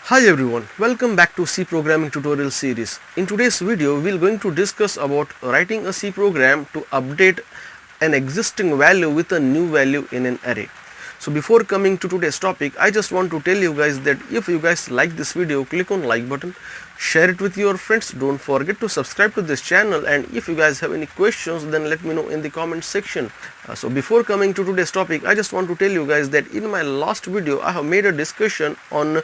Hi everyone, welcome back to C programming tutorial series. In today's video, we're going to discuss about writing a C program to update an existing value with a new value in an array. So before coming to today's topic, I just want to tell you guys that if you guys like this video, click on like button, share it with your friends, don't forget to subscribe to this channel, and if you guys have any questions then let me know in the comment section. So before coming to today's topic, I just want to tell you guys that in my last video I have made a discussion on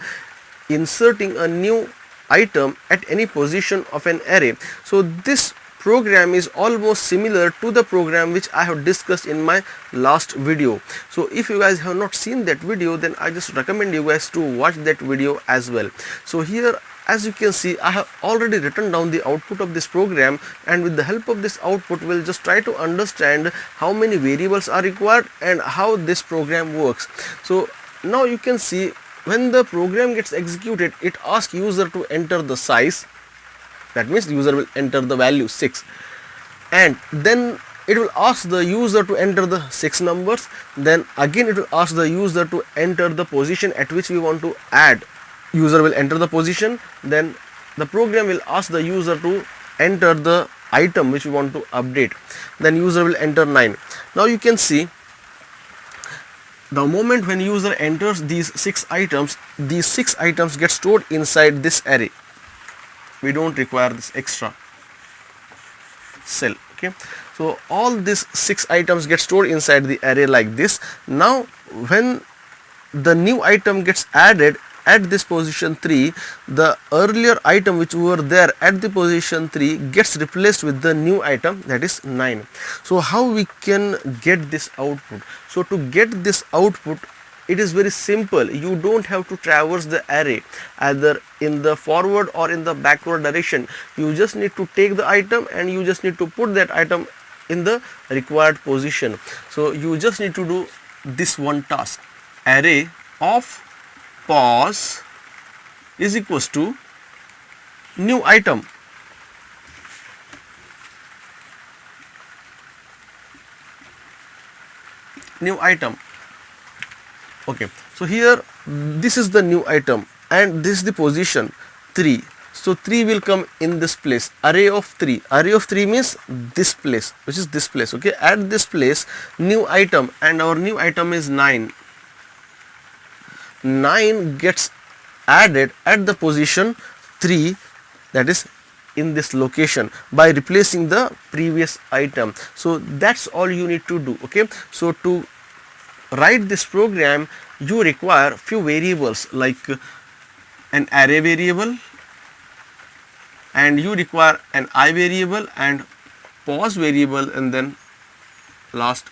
inserting a new item at any position of an array. So this program is almost similar to the program which I have discussed in my last video. So if you guys have not seen that video, then I just recommend you guys to watch that video as well. So here, as you can see, I have already written down the output of this program, and with the help of this output we'll just try to understand how many variables are required and how this program works. So now you can see, when the program gets executed, it asks user to enter the size. That means user will enter the value 6, and then it will ask the user to enter the 6 numbers. Then again it will ask the user to enter the position at which we want to add. User will enter the position, then the program will ask the user to enter the item which we want to update. Then user will enter 9. Now you can see, the moment when user enters these 6 items, these 6 items get stored inside this array. We don't require this extra cell. Okay, so all these 6 items get stored inside the array like this. Now when the new item gets added at this position 3, the earlier item which were there at the position 3 gets replaced with the new item, that is 9. So how we can get this output? So to get this output, it is very simple. You don't have to traverse the array either in the forward or in the backward direction. You just need to take the item and you just need to put that item in the required position. So you just need to do this one task. Array of pos is equals to new item. New item. Okay, so here this is the new item and this is the position 3. So 3 will come in this place. Array of 3. Array of 3 means this place, which is this place. Okay, at this place, new item, and our new item is 9. 9 gets added at the position 3, that is in this location, by replacing the previous item. So that's all you need to do. Okay, so to write this program, you require few variables like an array variable, and you require an I variable and pos variable, and then last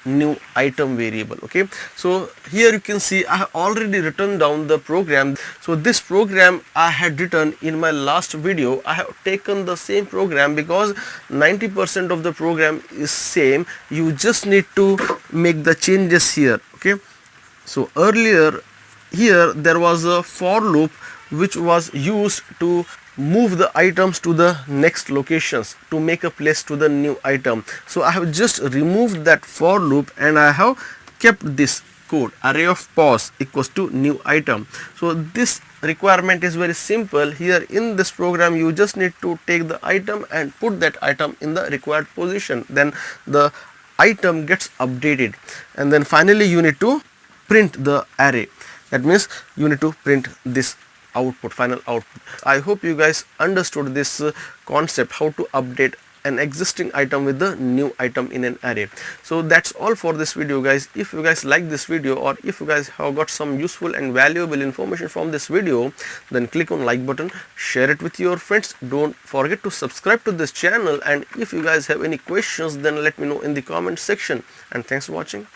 new item variable. Okay, so here you can see I have already written down the program. So this program I had written in my last video. I have taken the same program because 90% of the program is same. You just need to make the changes here. Okay, so earlier here there was a for loop which was used to move the items to the next locations to make a place to the new item. So I have just removed that for loop and I have kept this code, array of pos equals to new item. So this requirement is very simple. Here in this program you just need to take the item and put that item in the required position, then the item gets updated, and then finally you need to print the array. That means you need to print this output, final output. I hope you guys understood this concept, how to update an existing item with the new item in an array. So that's all for this video, guys. If you guys like this video, or if you guys have got some useful and valuable information from this video, then click on like button, share it with your friends, don't forget to subscribe to this channel, and if you guys have any questions then let me know in the comment section, and thanks for watching.